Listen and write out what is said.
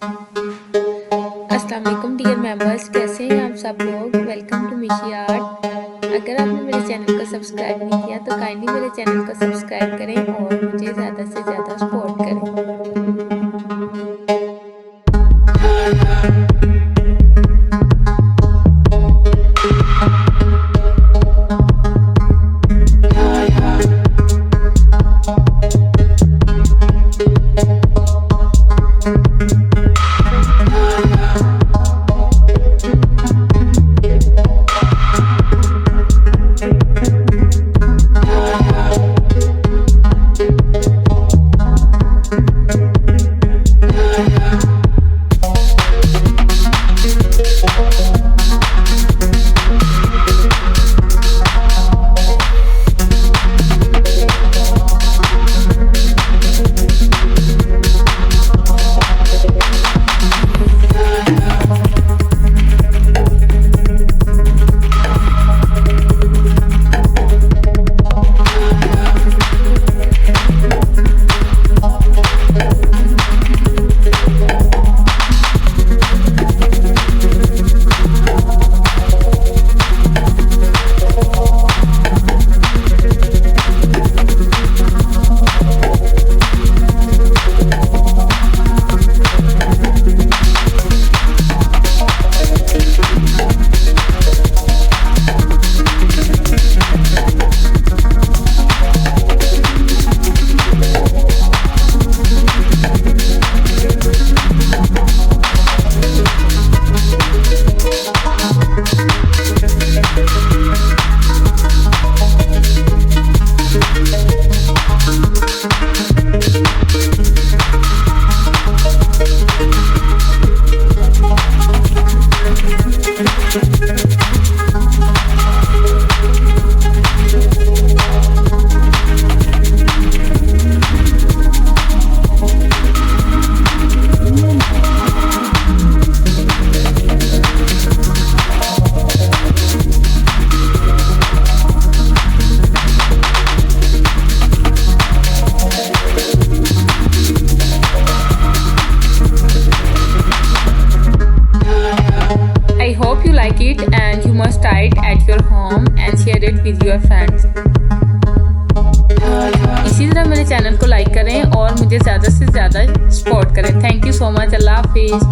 अस्सलाम वालेकुम dear members, कैसे हैं आप सब लोग। वेलकम टू मिशी आर्ट। अगर आपने मेरे चैनल को सब्सक्राइब नहीं किया तो काइंडली मेरे चैनल को सब्सक्राइब करें और मुझे ज़्यादा से ज़्यादा सपोर्ट करें। I hope you like it and you must try it at your home and share it with your friends. इसी तरह मेरे चैनल को लाइक करें और मुझे ज़्यादा से ज़्यादा सपोर्ट करें। Thank you so much. Allah हाफिज़।